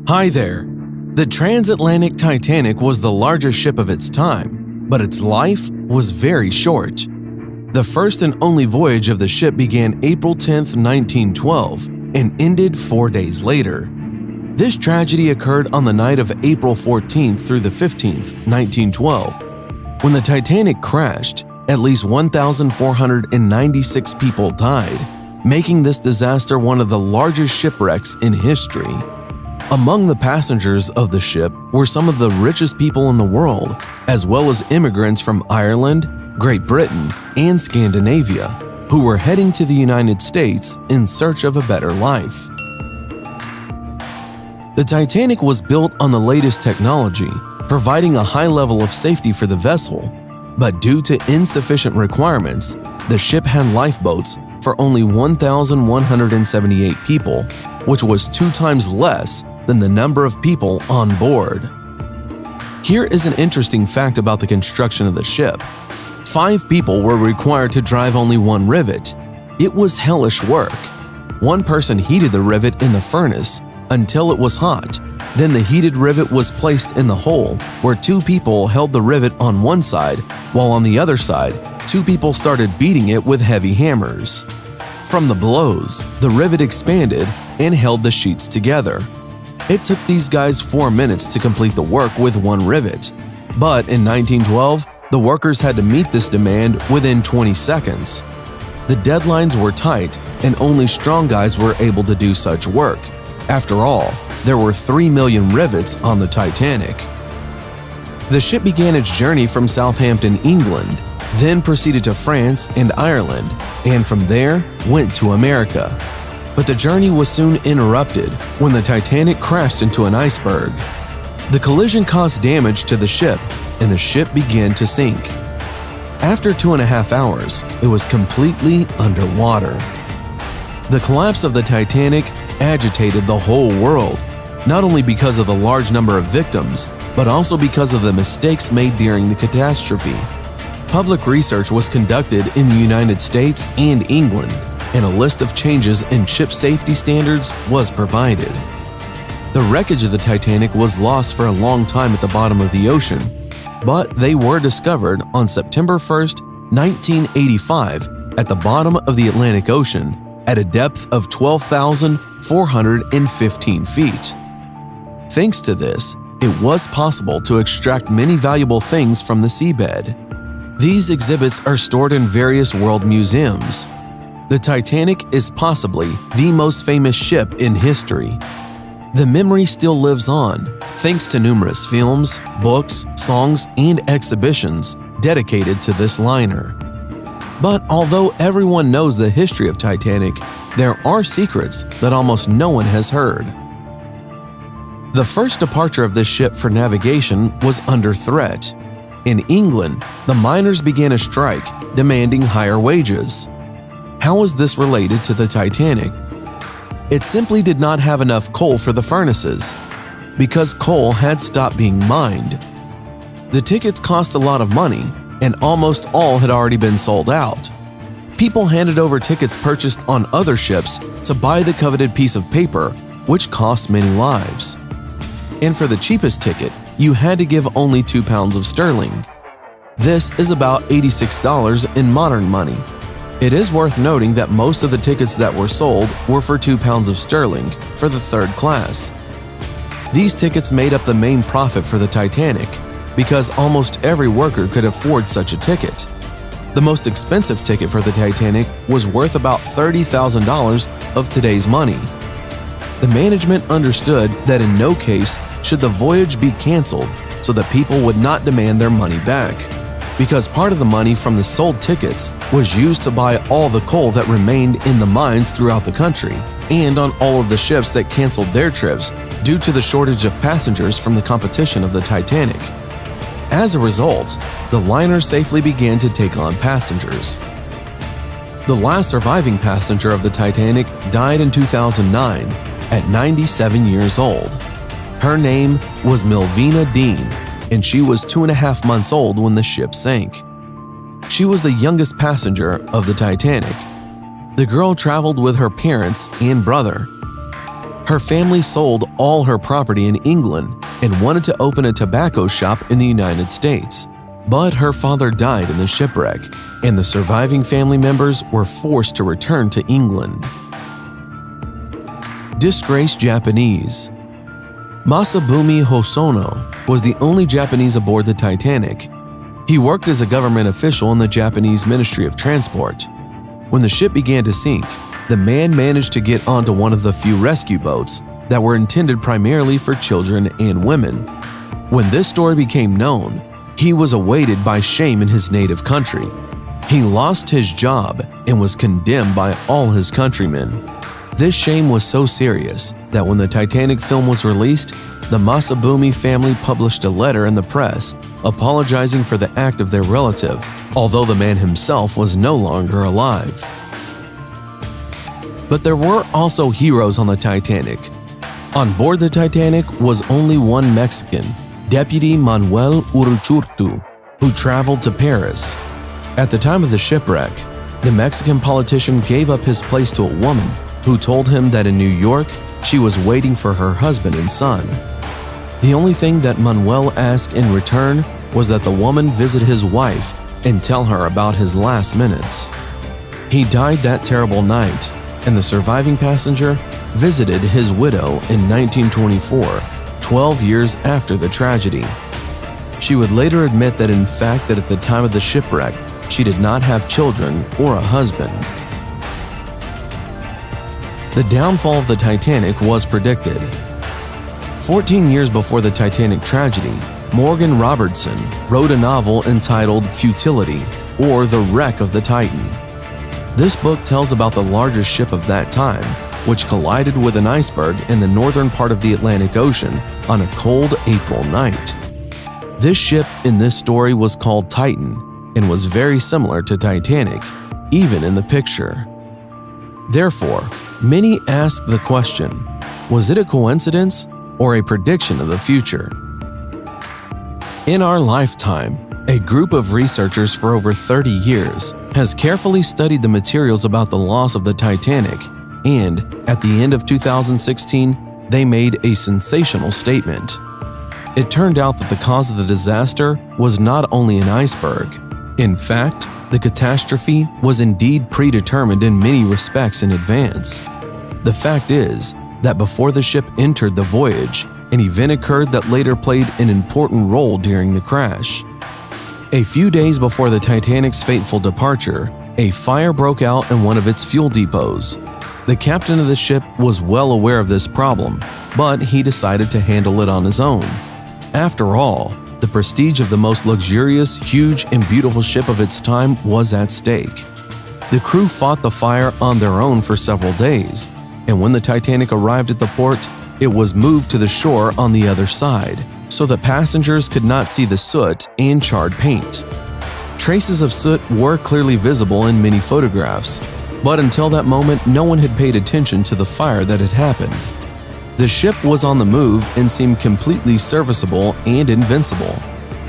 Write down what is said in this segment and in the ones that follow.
Hi there. The transatlantic Titanic was the largest ship of its time, but its life was very short. The first and only voyage of the ship began April 10, 1912, and ended 4 days later. This tragedy occurred on the night of April 14th through the 15th, 1912. When the Titanic crashed, at least 1,496 people died, making this disaster one of the largest shipwrecks in history. Among the passengers of the ship were some of the richest people in the world, as well as immigrants from Ireland, Great Britain, and Scandinavia, who were heading to the United States in search of a better life. The Titanic was built on the latest technology, providing a high level of safety for the vessel, but due to insufficient requirements, the ship had lifeboats for only 1,178 people, which was 2 times less than the number of people on board. Here is an interesting fact about the construction of the ship. 5 people were required to drive only 1 rivet. It was hellish work. One person heated the rivet in the furnace until it was hot. Then the heated rivet was placed in the hole, where 2 people held the rivet on one side, while on the other side, 2 people started beating it with heavy hammers. From the blows, the rivet expanded and held the sheets together. It took these guys 4 minutes to complete the work with 1 rivet. But in 1912, the workers had to meet this demand within 20 seconds. The deadlines were tight, and only strong guys were able to do such work. After all, there were 3 million rivets on the Titanic. The ship began its journey from Southampton, England, then proceeded to France and Ireland, and from there went to America. But the journey was soon interrupted when the Titanic crashed into an iceberg. The collision caused damage to the ship, and the ship began to sink. After 2.5 hours, it was completely underwater. The collapse of the Titanic agitated the whole world, not only because of the large number of victims, but also because of the mistakes made during the catastrophe. Public research was conducted in the United States and England, and a list of changes in ship safety standards was provided. The wreckage of the Titanic was lost for a long time at the bottom of the ocean, but they were discovered on September 1st, 1985 at the bottom of the Atlantic Ocean at a depth of 12,415 feet. Thanks to this, it was possible to extract many valuable things from the seabed. These exhibits are stored in various world museums. The Titanic is possibly the most famous ship in history. The memory still lives on, thanks to numerous films, books, songs, and exhibitions dedicated to this liner. But although everyone knows the history of Titanic, there are secrets that almost no one has heard. The first departure of this ship for navigation was under threat. In England, the miners began a strike, demanding higher wages. How was this related to the Titanic? It simply did not have enough coal for the furnaces, because coal had stopped being mined. The tickets cost a lot of money, and almost all had already been sold out. People handed over tickets purchased on other ships to buy the coveted piece of paper, which cost many lives. And for the cheapest ticket, you had to give only £2 of sterling. This is about $86 in modern money. It is worth noting that most of the tickets that were sold were for £2 of sterling for the 3rd class. These tickets made up the main profit for the Titanic, because almost every worker could afford such a ticket. The most expensive ticket for the Titanic was worth about $30,000 of today's money. The management understood that in no case should the voyage be canceled so that people would not demand their money back, because part of the money from the sold tickets was used to buy all the coal that remained in the mines throughout the country, and on all of the ships that canceled their trips due to the shortage of passengers from the competition of the Titanic. As a result, the liner safely began to take on passengers. The last surviving passenger of the Titanic died in 2009 at 97 years old. Her name was Millvina Dean, and she was 2.5 months old when the ship sank. She was the youngest passenger of the Titanic. The girl traveled with her parents and brother. Her family sold all her property in England and wanted to open a tobacco shop in the United States. But her father died in the shipwreck, and the surviving family members were forced to return to England. Disgraced Japanese. Masabumi Hosono was the only Japanese aboard the Titanic. He worked as a government official in the Japanese Ministry of Transport. When the ship began to sink, the man managed to get onto one of the few rescue boats that were intended primarily for children and women. When this story became known, he was awaited by shame in his native country. He lost his job and was condemned by all his countrymen. This shame was so serious that when the Titanic film was released, the Masabumi family published a letter in the press apologizing for the act of their relative, although the man himself was no longer alive. But there were also heroes on the Titanic. On board the Titanic was only one Mexican, Deputy Manuel Uruchurtu, who traveled to Paris. At the time of the shipwreck, the Mexican politician gave up his place to a woman who told him that in New York, she was waiting for her husband and son. The only thing that Manuel asked in return was that the woman visit his wife and tell her about his last minutes. He died that terrible night, and the surviving passenger visited his widow in 1924, 12 years after the tragedy. She would later admit that in fact that at the time of the shipwreck, she did not have children or a husband. The downfall of the Titanic was predicted. 14 years before the Titanic tragedy, Morgan Robertson wrote a novel entitled Futility, or The Wreck of the Titan. This book tells about the largest ship of that time, which collided with an iceberg in the northern part of the Atlantic Ocean on a cold April night. This ship in this story was called Titan and was very similar to Titanic, even in the picture. Therefore, many ask the question, was it a coincidence or a prediction of the future? In our lifetime, a group of researchers for over 30 years has carefully studied the materials about the loss of the Titanic, and at the end of 2016, they made a sensational statement. It turned out that the cause of the disaster was not only an iceberg. In fact, the catastrophe was indeed predetermined in many respects in advance. The fact is that before the ship entered the voyage, an event occurred that later played an important role during the crash. A few days before the Titanic's fateful departure, a fire broke out in one of its fuel depots. The captain of the ship was well aware of this problem, but he decided to handle it on his own. After all, the prestige of the most luxurious, huge, and beautiful ship of its time was at stake. The crew fought the fire on their own for several days, and when the Titanic arrived at the port, it was moved to the shore on the other side, so that passengers could not see the soot and charred paint. Traces of soot were clearly visible in many photographs, but until that moment, no one had paid attention to the fire that had happened. The ship was on the move and seemed completely serviceable and invincible.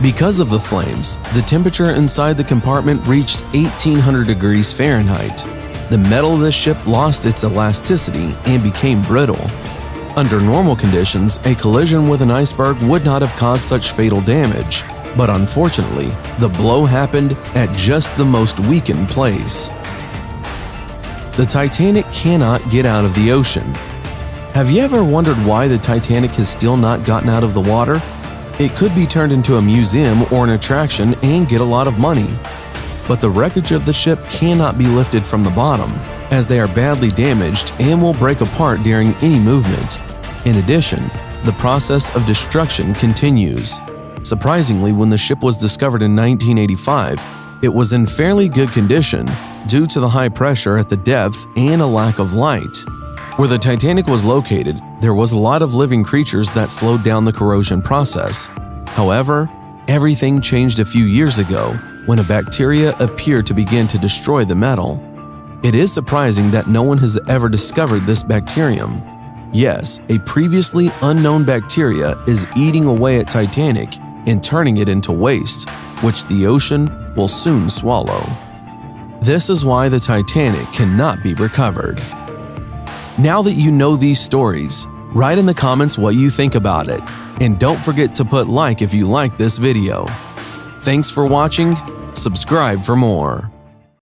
Because of the flames, the temperature inside the compartment reached 1800 degrees Fahrenheit. The metal of the ship lost its elasticity and became brittle. Under normal conditions, a collision with an iceberg would not have caused such fatal damage, but unfortunately, the blow happened at just the most weakened place. The Titanic cannot get out of the ocean. Have you ever wondered why the Titanic has still not gotten out of the water? It could be turned into a museum or an attraction and get a lot of money. But the wreckage of the ship cannot be lifted from the bottom, as they are badly damaged and will break apart during any movement. In addition, the process of destruction continues. Surprisingly, when the ship was discovered in 1985, it was in fairly good condition due to the high pressure at the depth and a lack of light. Where the Titanic was located, there was a lot of living creatures that slowed down the corrosion process. However, everything changed a few years ago when a bacteria appeared to begin to destroy the metal. It is surprising that no one has ever discovered this bacterium. Yes, a previously unknown bacteria is eating away at Titanic and turning it into waste, which the ocean will soon swallow. This is why the Titanic cannot be recovered. Now that you know these stories, write in the comments what you think about it, and don't forget to put like if you like this video. Thanks for watching. Subscribe for more.